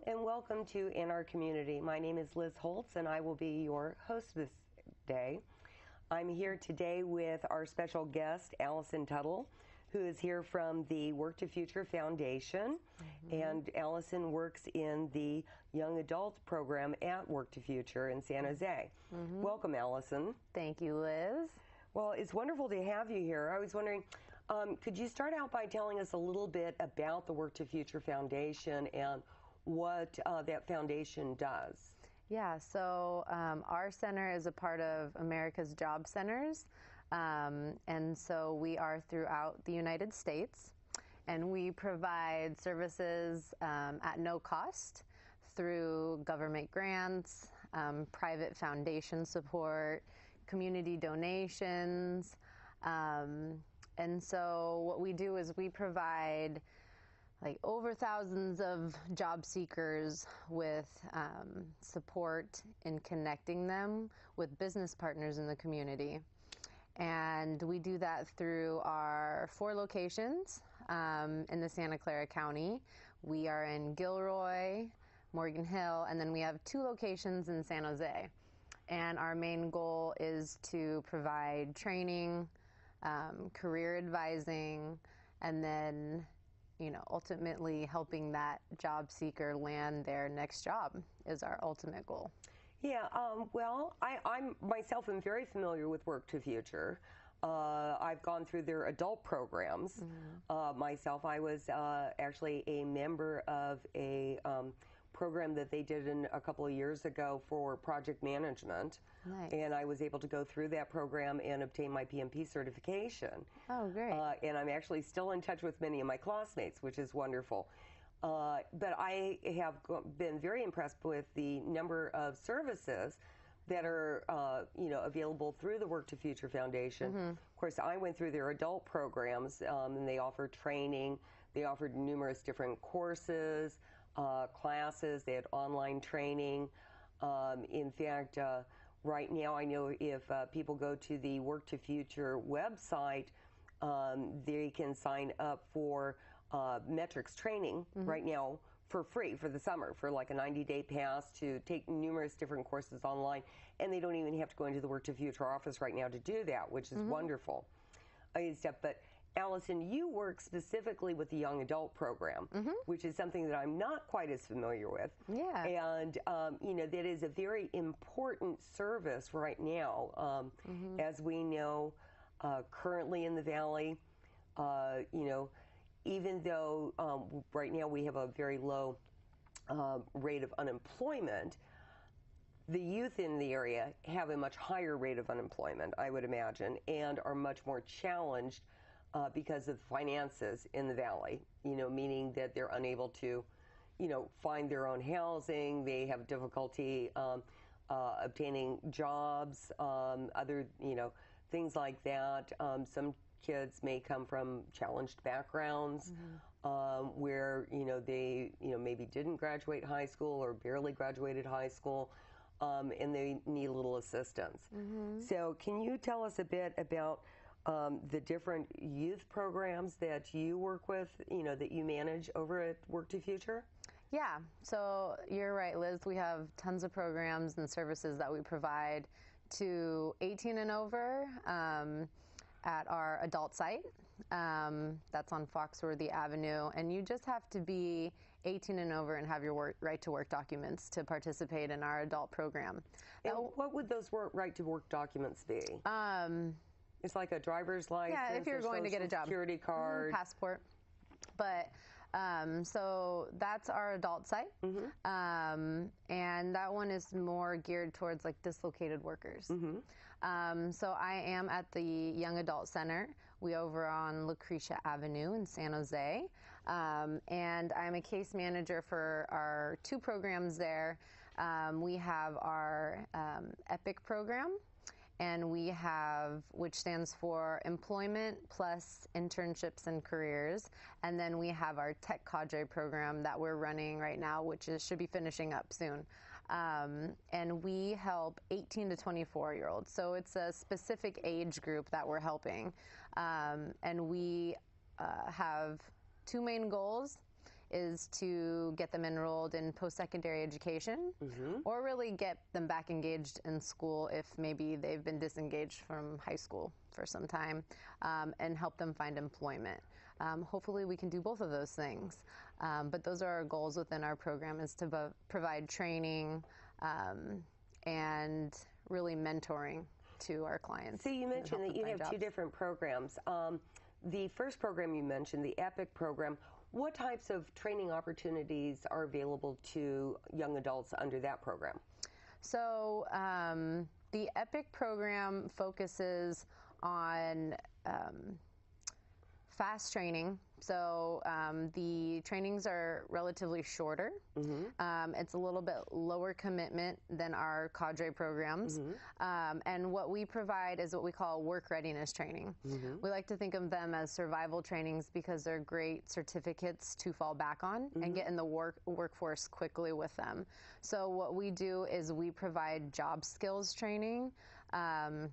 Hello and welcome to In Our Community. My name is Liz Holtz and I will be your host this day. I'm here today with our special guest, Allison Tuttle, who is here from the Work2Future Foundation. And Allison works in the Young Adult program at Work2Future in San Jose. Welcome, Allison. Thank you, Liz. Well, it's wonderful to have you here. I was wondering, could you start out by telling us a little bit about the Work2Future Foundation and what that foundation does? Yeah, so our center is a part of America's Job Centers, and so we are throughout the United States, and we provide services at no cost through government grants, private foundation support, community donations, and so what we do is we provide like over thousands of job seekers with support in connecting them with business partners in the community. And we do that through our 4 locations in the Santa Clara County. We are in Gilroy, Morgan Hill, and then we have 2 locations in San Jose. And our main goal is to provide training, career advising, and then, you know, ultimately helping that job seeker land their next job is our ultimate goal. Yeah, well, I myself am very familiar with Work2Future. I've gone through their adult programs. Myself, I was actually a member of a program that they did a couple of years ago for project management. Nice. And I was able to go through that program and obtain my PMP certification. Oh, great. And I'm actually still in touch with many of my classmates, which is wonderful. But I have been very impressed with the number of services that are available through the Work2Future Foundation. Of course, I went through their adult programs, and they offered training. They offered numerous different courses, classes. They had online training. In fact, right now, I know if people go to the Work2Future website, they can sign up for metrics training right now for free for the summer, for like a 90-day pass to take numerous different courses online. And they don't even have to go into the Work2Future office right now to do that, which is wonderful. But Allison, you work specifically with the young adult program, which is something that I'm not quite as familiar with. Yeah. And, that is a very important service right now. As we know, currently in the Valley, even though right now we have a very low rate of unemployment, the youth in the area have a much higher rate of unemployment, I would imagine, and are much more challenged because of finances in the Valley, meaning that they're unable to, find their own housing. They have difficulty obtaining jobs, other, things like that. Some kids may come from challenged backgrounds where, they, maybe didn't graduate high school or barely graduated high school, and they need a little assistance. So can you tell us a bit about the different youth programs that you work with, that you manage over at Work2Future? Yeah, so you're right, Liz. We have tons of programs and services that we provide to 18 and over at our adult site. That's on Foxworthy Avenue. And you just have to be 18 and over and have your right-to-work documents to participate in our adult program. And what would those right-to-work documents be? It's like a driver's license, yeah, if you're going to get a job, security card, passport. But so that's our adult site, and that one is more geared towards like dislocated workers. So I am at the Young Adult Center. We over on Lucretia Avenue in San Jose, and I'm a case manager for our 2 programs there. We have our EPIC program, and we have, which stands for Employment Plus Internships and Careers, and then we have our Tech Cadre program that we're running right now, which should be finishing up soon. And we help 18 to 24-year-olds, so it's a specific age group that we're helping. And we have 2 main goals. is to get them enrolled in post-secondary education, or really get them back engaged in school if maybe they've been disengaged from high school for some time, and help them find employment. Hopefully we can do both of those things. But those are our goals within our program, is to provide training and really mentoring to our clients. So you mentioned that you have two different programs. The first program you mentioned, the EPIC program, what types of training opportunities are available to young adults under that program? So the EPIC program focuses on fast training. So the trainings are relatively shorter. It's a little bit lower commitment than our cadre programs. And what we provide is what we call work readiness training. We like to think of them as survival trainings because they're great certificates to fall back on and get in the workforce quickly with them. So what we do is we provide job skills training, and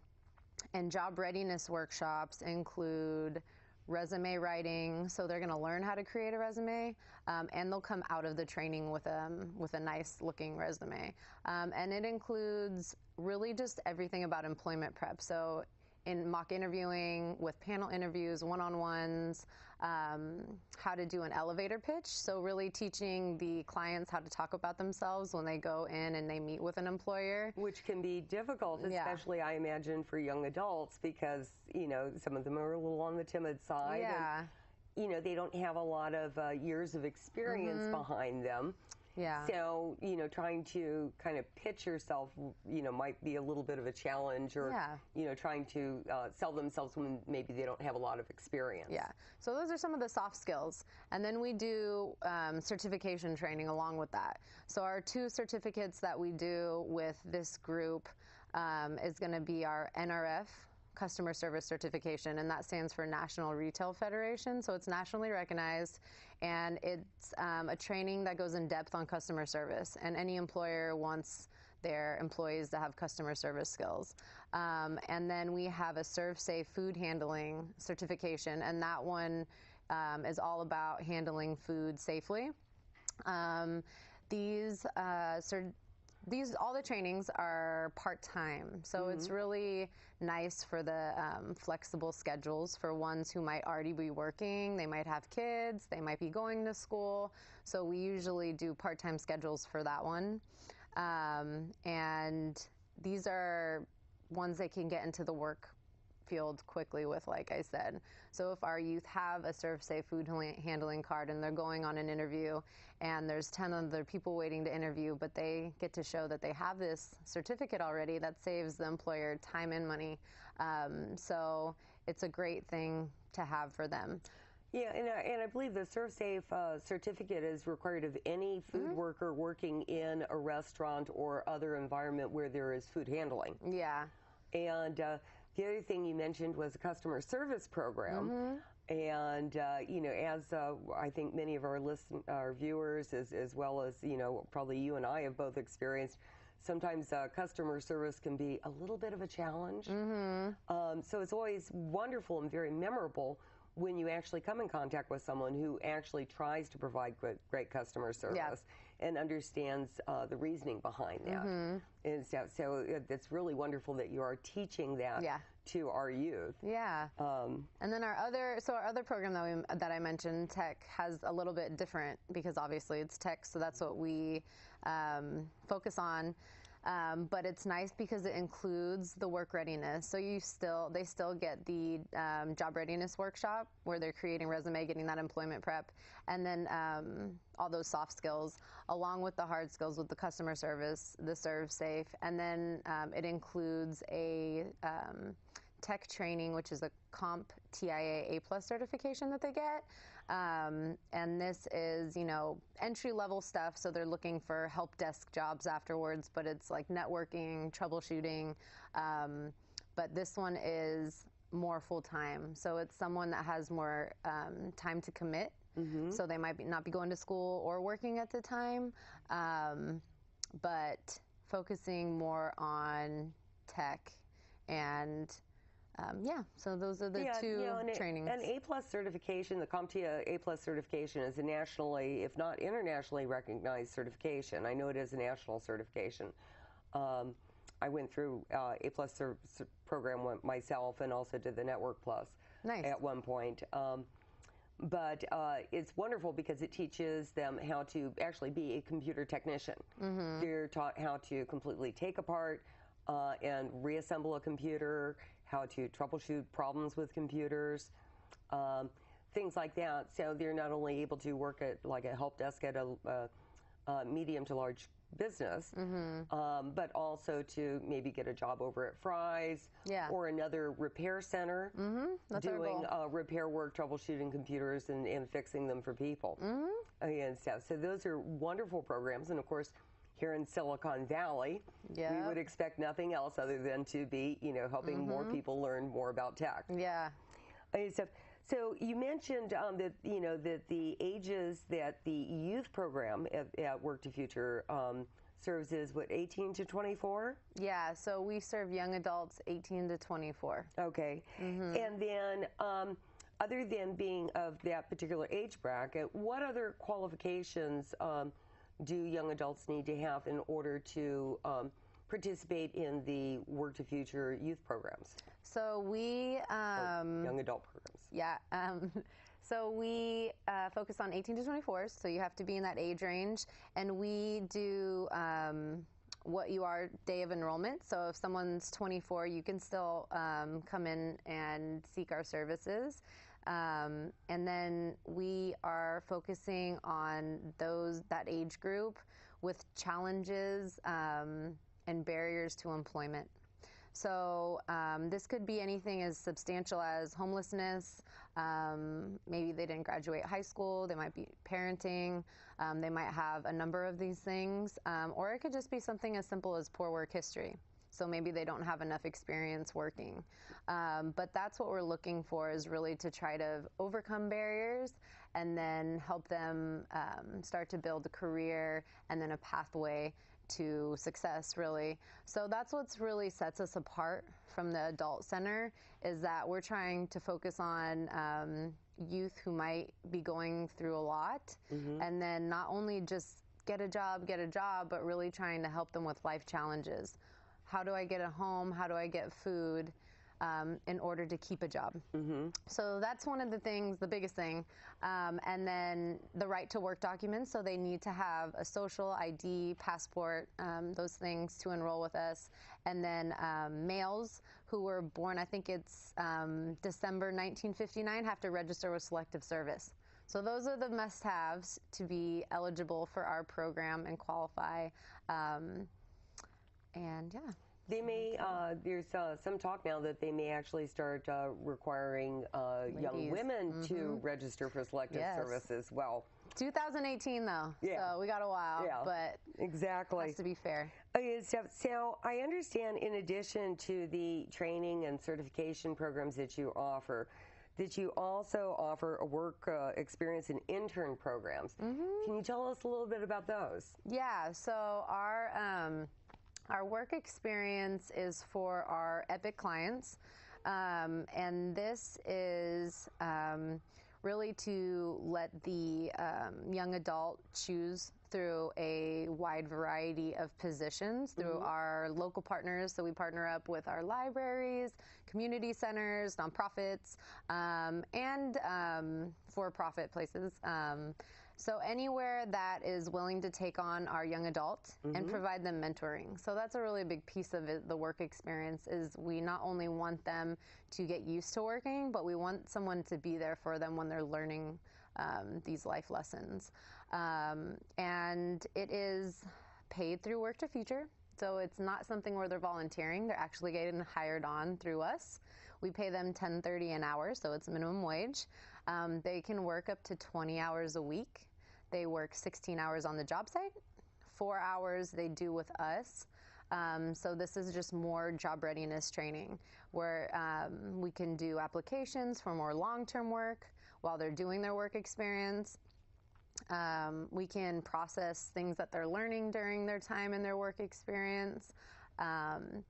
job readiness workshops include resume writing, so they're going to learn how to create a resume, and they'll come out of the training with a nice looking resume. And it includes really just everything about employment prep. So in mock interviewing, with panel interviews, one-on-ones, how to do an elevator pitch. So really teaching the clients how to talk about themselves when they go in and they meet with an employer. Which can be difficult, especially I imagine for young adults, because, you know, some of them are a little on the timid side. And, you know, they don't have a lot of years of experience behind them. So, you know, trying to kind of pitch yourself, you know, might be a little bit of a challenge, or, you know, trying to sell themselves when maybe they don't have a lot of experience. So those are some of the soft skills. And then we do certification training along with that. So our two certificates that we do with this group is going to be our NRF customer service certification, and that stands for National Retail Federation. So it's nationally recognized, and it's a training that goes in depth on customer service, and any employer wants their employees to have customer service skills. And then we have a Serve Safe food handling certification, and that one is all about handling food safely. All the trainings are part-time, so it's really nice for the flexible schedules for ones who might already be working. They might have kids, they might be going to school, so we usually do part-time schedules for that one. And these are ones that can get into the work field quickly with, like I said. So if our youth have a Serve Safe food handling card and they're going on an interview and there's 10 other people waiting to interview, but they get to show that they have this certificate already, that saves the employer time and money. So it's a great thing to have for them. Yeah, and I believe the Serve Safe certificate is required of any food worker working in a restaurant or other environment where there is food handling. And the other thing you mentioned was a customer service program. And, you know, as I think many of our viewers, as well as, you know, probably you and I have both experienced, sometimes customer service can be a little bit of a challenge. So it's always wonderful and very memorable when you actually come in contact with someone who actually tries to provide great customer service and understands the reasoning behind that. And so it's really wonderful that you are teaching that to our youth. And then our other program that I mentioned, Tech, has a little bit different, because obviously it's tech, so that's what we focus on. But it's nice because it includes the work readiness. So they still get the job readiness workshop where they're creating resume, getting that employment prep, and then all those soft skills, along with the hard skills with the customer service, the Serve Safe, and then it includes a tech training, which is a Comp TIA A+ certification that they get. And this is, you know, entry-level stuff, so they're looking for help desk jobs afterwards, but it's like networking, troubleshooting. But this one is more full-time, so it's someone that has more time to commit. So they might not be going to school or working at the time, but focusing more on tech and Yeah, so those are the two trainings. An A+ certification, the CompTIA A+ certification is a nationally, if not internationally recognized certification. I know it is a national certification. I went through A+ program myself and also did the Network Plus at one point. But it's wonderful because it teaches them how to actually be a computer technician. They're taught how to completely take apart and reassemble a computer, how to troubleshoot problems with computers, things like that. So they're not only able to work at like a help desk at a medium to large business, but also to maybe get a job over at Fry's or another repair center doing repair work, troubleshooting computers and fixing them for people and stuff. So those are wonderful programs. And of course, here in Silicon Valley, we would expect nothing else other than to be, helping more people learn more about tech. Yeah. So you mentioned that that the ages that the youth program at Work2Future serves is what, 18 to 24? Yeah. So we serve young adults 18 to 24. Okay. And then other than being of that particular age bracket, what other qualifications do young adults need to have in order to participate in the Work2Future youth programs? So we young adult programs. Yeah. So we focus on 18 to 24. So you have to be in that age range, and we do what you are day of enrollment. So if someone's 24, you can still come in and seek our services. And then we are focusing on that age group with challenges and barriers to employment. So this could be anything as substantial as homelessness. Maybe they didn't graduate high school. They might be parenting. They might have a number of these things. Or it could just be something as simple as poor work history. So maybe they don't have enough experience working. But that's what we're looking for, is really to try to overcome barriers and then help them start to build a career and then a pathway to success, really. So that's what's really sets us apart from the adult center, is that we're trying to focus on youth who might be going through a lot, and then not only just get a job, but really trying to help them with life challenges. How do I get a home? How do I get food in order to keep a job? So that's one of the things, the biggest thing. And then the right to work documents. So they need to have a social ID, passport, those things to enroll with us. And then males who were born, I think it's December 1959, have to register with Selective Service. So those are the must-haves to be eligible for our program and qualify. And yeah. They may, there's some talk now that they may actually start requiring young women to register for Selective Service as well. 2018 though, so we got a while, but exactly, it has to be fair. So I understand, in addition to the training and certification programs that you offer, that you also offer a work experience and intern programs. Can you tell us a little bit about those? Yeah, so our work experience is for our EPIC clients, and this is really to let the young adult choose through a wide variety of positions through our local partners. So we partner up with our libraries, community centers, nonprofits, and for-profit places. So anywhere that is willing to take on our young adult and provide them mentoring. So that's a really big piece of it, the work experience, is we not only want them to get used to working, but we want someone to be there for them when they're learning these life lessons. And it is paid through Work2Future. So it's not something where they're volunteering. They're actually getting hired on through us. We pay them $10.30 an hour, so it's minimum wage. They can work up to 20 hours a week. They work 16 hours on the job site. 4 hours they do with us. So this is just more job readiness training, where we can do applications for more long-term work while they're doing their work experience. We can process things that they're learning during their time in their work experience. And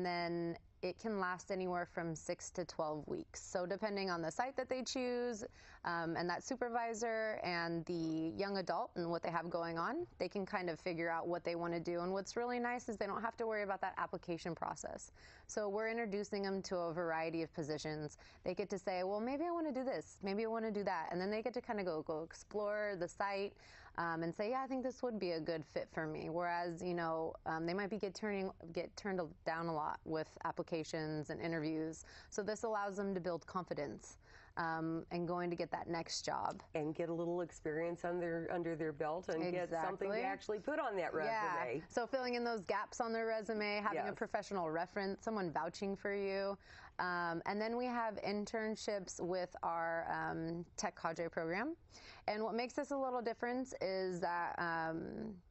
then it can last anywhere from 6 to 12 weeks. So depending on the site that they choose, and that supervisor and the young adult and what they have going on, they can kind of figure out what they want to do. And what's really nice is they don't have to worry about that application process. So we're introducing them to a variety of positions. They get to say, well, maybe I want to do this, maybe I want to do that. And then they get to kind of go explore the site, and say, yeah, I think this would be a good fit for me. Whereas, you know, they might be get turned down a lot with applications and interviews. So this allows them to build confidence, and going to get that next job. And get a little experience under their belt and get something to actually put on that resume. Yeah. So filling in those gaps on their resume, having a professional reference, someone vouching for you. And then we have internships with our Tech Cadre program. And what makes this a little different is that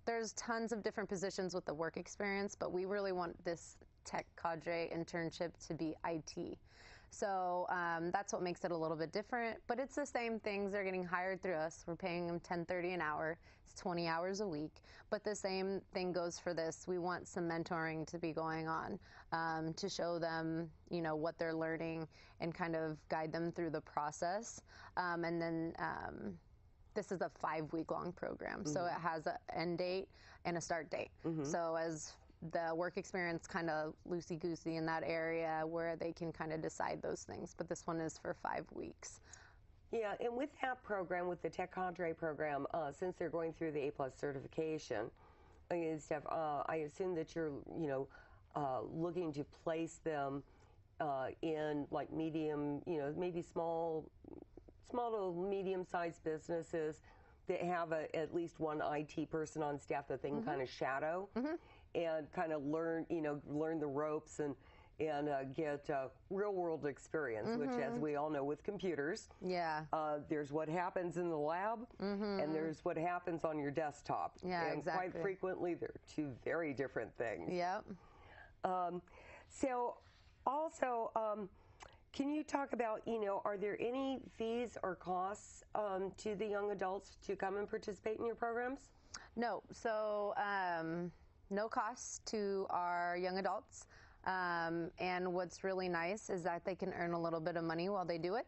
there's tons of different positions with the work experience, but we really want this Tech Cadre internship to be IT. So that's what makes it a little bit different, but it's the same things. They're getting hired through us. We're paying them $10.30 an hour. It's 20 hours a week, but the same thing goes for this. We want some mentoring to be going on, to show them, you know, what they're learning and kind of guide them through the process. And then this is a 5-week-long program, so it has an end date and a start date. So as the work experience kind of loosey-goosey in that area where they can kind of decide those things, but this one is for 5 weeks. Yeah, and with that program, with the Tech Cadre program, since they're going through the A+ certification and stuff, I assume that you're, you know, looking to place them in like medium, you know, maybe small to medium-sized businesses that have at least one IT person on staff that they can kind of shadow. And kind of learn the ropes and get real-world experience, which, as we all know, with computers, there's what happens in the lab, and there's what happens on your desktop. Yeah, and exactly. Quite frequently, they're two very different things. Yep. So, also, can you talk about, you know, are there any fees or costs to the young adults to come and participate in your programs? No. So, no costs to our young adults. And what's really nice is that they can earn a little bit of money while they do it.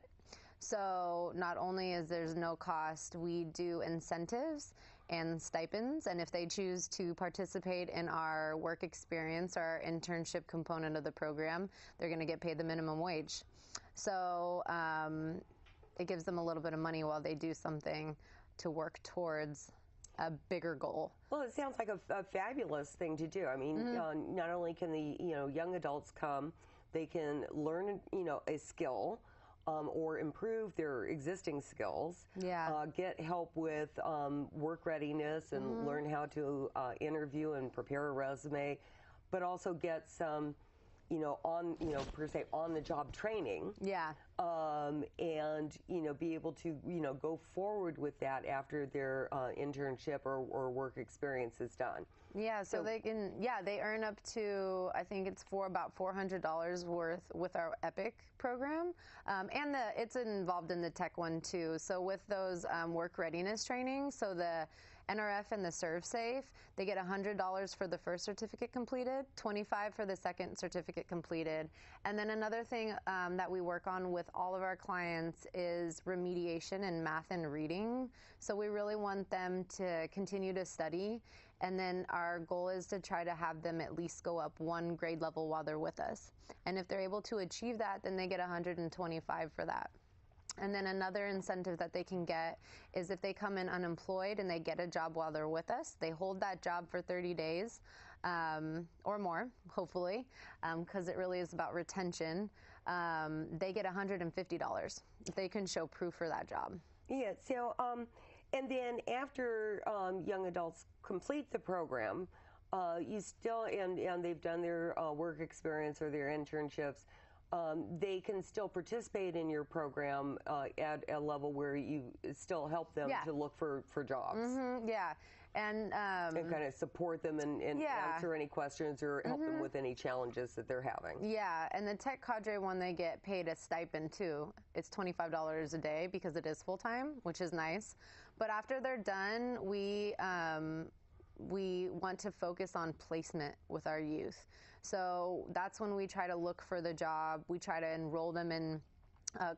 So not only is there's no cost, we do incentives and stipends. And if they choose to participate in our work experience, our internship component of the program, they're going to get paid the minimum wage. So it gives them a little bit of money while they do something to work towards a bigger goal. Well, it sounds like a fabulous thing to do. I mean, not only can the young adults come, they can learn a skill or improve their existing skills. Yeah. Get help with work readiness and learn how to interview and prepare a resume, but also get some per se on the job training. Yeah. And be able to go forward with that after their internship or work experience is done. Yeah, so they can, they earn up to, I think it's about $400 worth with our EPIC program. And it's involved in the tech one too. So with those work readiness trainings, so the NRF and the ServSafe, they get $100 for the first certificate completed, $25 for the second certificate completed. And then another thing that we work on with all of our clients is remediation in math and reading. So we really want them to continue to study. And then our goal is to try to have them at least go up one grade level while they're with us. And if they're able to achieve that, then they get $125 for that. And then another incentive that they can get is if they come in unemployed and they get a job while they're with us, they hold that job for 30 days or more, hopefully, because it really is about retention. They get $150 if they can show proof for that job. Yeah, so, and then after young adults complete the program, you still, and they've done their work experience or their internships, they can still participate in your program at a level where you still help them to look for jobs. Yeah. And kind of support them and answer any questions or help them with any challenges that they're having. Yeah, and the Tech Cadre one, they get paid a stipend too. It's $25 a day because it is full-time, which is nice. But after they're done, we want to focus on placement with our youth. So that's when we try to look for the job. We try to enroll them in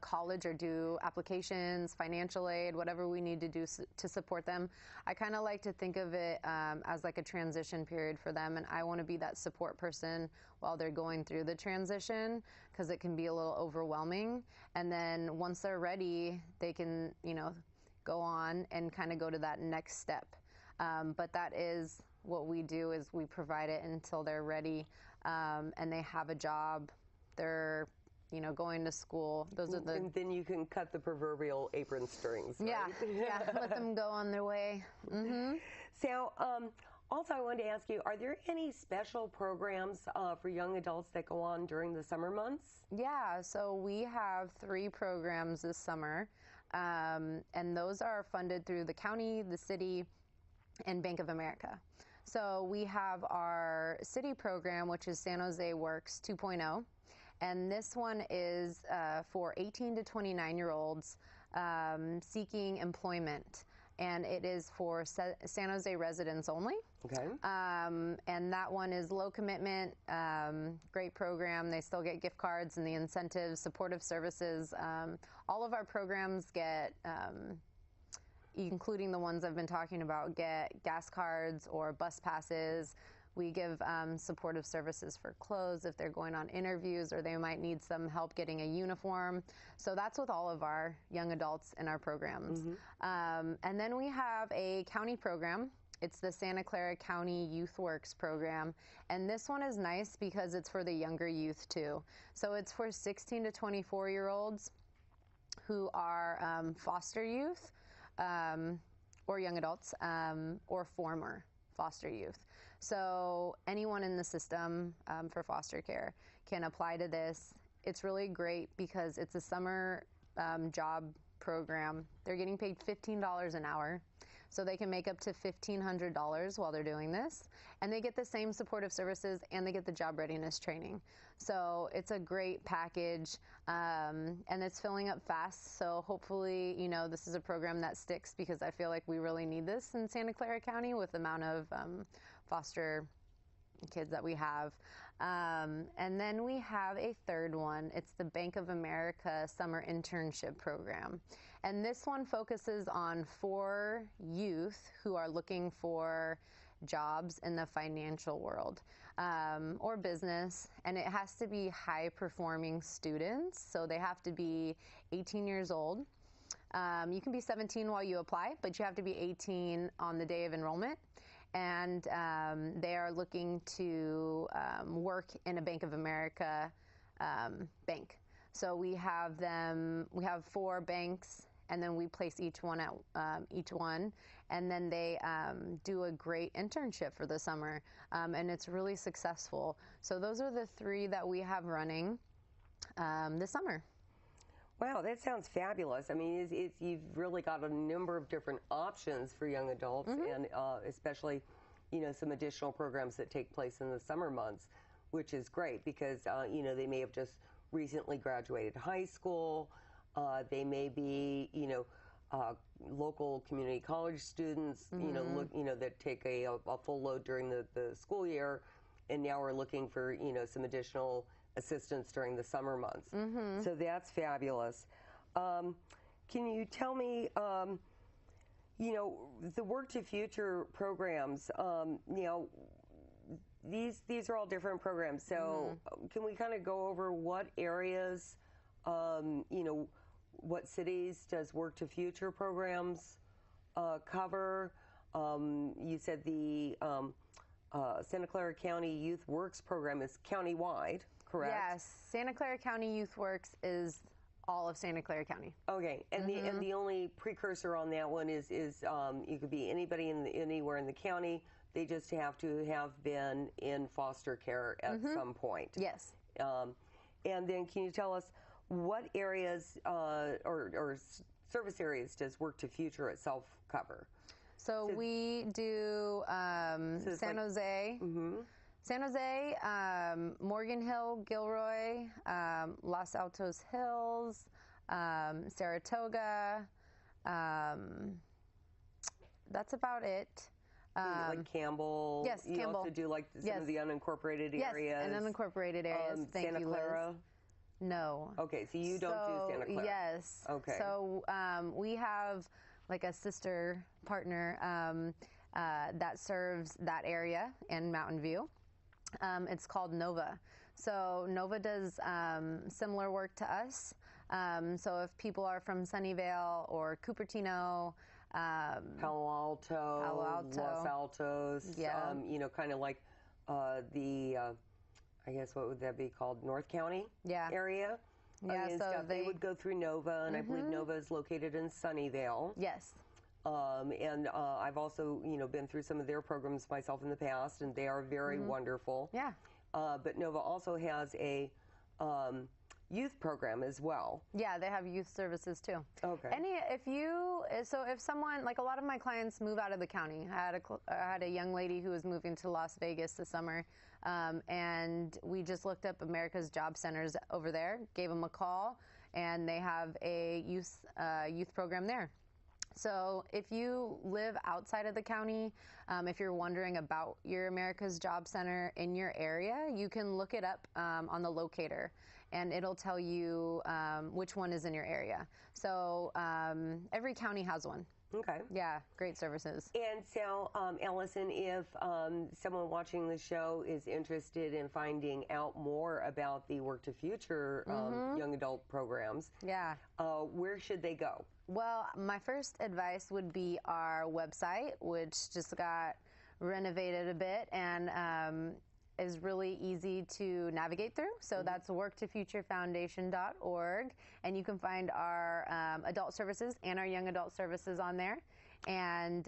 college or do applications, financial aid, whatever we need to do to support them. I kind of like to think of it as like a transition period for them, and I want to be that support person while they're going through the transition, because it can be a little overwhelming. And then once they're ready, they can, you know, go on and kind of go to that next step. But that is what we do, is we provide it until they're ready, and they have a job. They're, you know, going to school. Those are the. And then you can cut the proverbial apron strings. Right? Yeah, let them go on their way. Mm-hmm. So, also I wanted to ask you, are there any special programs for young adults that go on during the summer months? Yeah, so we have 3 programs this summer, and those are funded through the county, the city, and Bank of America. So we have our city program, which is San Jose Works 2.0. And this one is for 18 to 29-year-olds seeking employment. And it is for San Jose residents only. Okay. And that one is low commitment, great program. They still get gift cards and the incentives, supportive services. All of our programs get, including the ones I've been talking about, get gas cards or bus passes. We give supportive services for clothes if they're going on interviews, or they might need some help getting a uniform. So that's with all of our young adults in our programs. Mm-hmm. And then we have a county program. It's the Santa Clara County Youth Works program. And this one is nice because it's for the younger youth too. So it's for 16 to 24-year-olds who are foster youth or young adults or former foster youth. So anyone in the system for foster care can apply to this. It's really great because it's a summer job program. They're getting paid $15 an hour, so they can make up to $1,500 while they're doing this. And they get the same supportive services, and they get the job readiness training. So it's a great package, and it's filling up fast. So hopefully, you know, this is a program that sticks, because I feel like we really need this in Santa Clara County with the amount of foster kids that we have. And then we have a third one. It's the Bank of America Summer Internship Program. And this one focuses on 4 youth who are looking for jobs in the financial world or business. And it has to be high-performing students. So they have to be 18 years old. You can be 17 while you apply, but you have to be 18 on the day of enrollment. And they are looking to work in a Bank of America bank. So we have 4 banks, and then we place each one at each one, and then they do a great internship for the summer, and it's really successful. So those are the 3 that we have running this summer. Wow, that sounds fabulous. I mean, you've really got a number of different options for young adults, mm-hmm. and especially, you know, some additional programs that take place in the summer months, which is great because, you know, they may have just recently graduated high school. They may be, you know, local community college students, mm-hmm. you know, that take a full load during the school year, and now we're looking for, you know, some additional assistance during the summer months. Mm-hmm. So that's fabulous. Can you tell me, you know, the Work2Future programs, you know, these are all different programs. So mm-hmm. Can we kind of go over what areas, you know, what cities does Work2Future programs cover? You said the Santa Clara County Youth Works program is countywide, correct? Yes, Santa Clara County Youth Works is all of Santa Clara County. Okay, and mm-hmm. the only precursor on that one is you could be anybody anywhere in the county. They just have to have been in foster care at mm-hmm. some point. Yes. And then can you tell us what areas or service areas does Work2Future itself cover? So we do San Jose. Mm-hmm. San Jose, Morgan Hill, Gilroy, Los Altos Hills, Saratoga. That's about it. Like Campbell. Yes, you Campbell. also do like some of the unincorporated areas. Yes, and unincorporated areas. Thank Santa you, Clara. Liz. No. Okay, so you don't do Santa Clara. Yes. Okay. So we have like a sister partner that serves that area in Mountain View. It's called Nova. So Nova does similar work to us. So if people are from Sunnyvale or Cupertino, Palo Alto, Los Altos, Yeah. Kind of like I guess what would that be called, North County Yeah. area. Yeah, And so stuff. They would go through Nova, and I believe Nova is located in Sunnyvale. Yes. And I've also, been through some of their programs myself in the past, and they are very wonderful. Yeah. But Nova also has a youth program as well. Yeah, they have youth services too. Okay. If someone, like a lot of my clients move out of the county. I had a young lady who was moving to Las Vegas this summer, and we just looked up America's Job Centers over there, gave them a call, and they have a youth program there. So if you live outside of the county, if you're wondering about your America's Job Center in your area, you can look it up on the locator, and it'll tell you which one is in your area. So every county has one. Okay. Yeah, great services. And so, Allison, if someone watching the show is interested in finding out more about the Work2Future young adult programs, Yeah. Where should they go? Well, my first advice would be our website, which just got renovated a bit and is really easy to navigate through. So that's work2futurefoundation.org, and you can find our adult services and our young adult services on there. And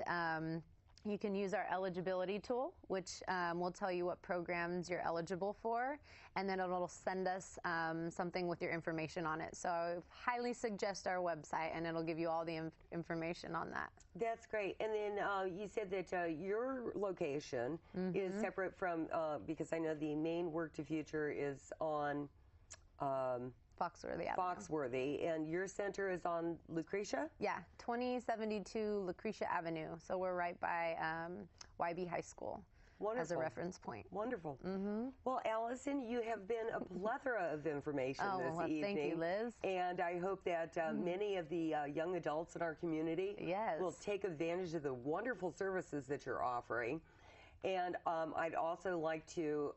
you can use our eligibility tool, which will tell you what programs you're eligible for, and then it'll send us something with your information on it. So I highly suggest our website, and it'll give you all the information on that. That's great. And then you said that your location is separate from, because I know the main Work2Future is on Foxworthy Avenue. Foxworthy, and your center is on Lucretia? Yeah, 2072 Lucretia Avenue. So we're right by YB High School. Wonderful. As a reference point. Wonderful. Well, Allison, you have been a plethora of information this evening. Thank you, Liz. And I hope that many of the young adults in our community will take advantage of the wonderful services that you're offering. And I'd also like to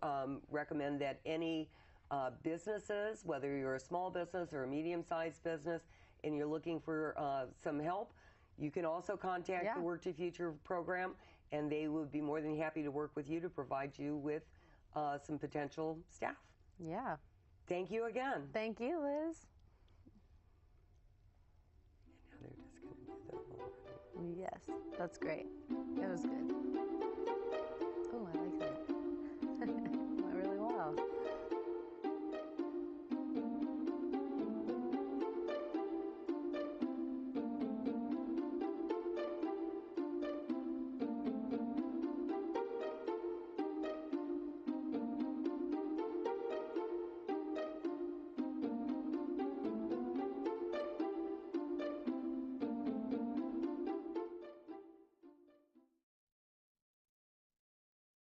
recommend that any businesses, whether you're a small business or a medium-sized business, and you're looking for some help, you can also contact the Work2Future program, and they would be more than happy to work with you to provide you with some potential staff. Yeah. Thank you again. Thank you, Liz. And now they're just going to do the whole Yes, that's great. It was good.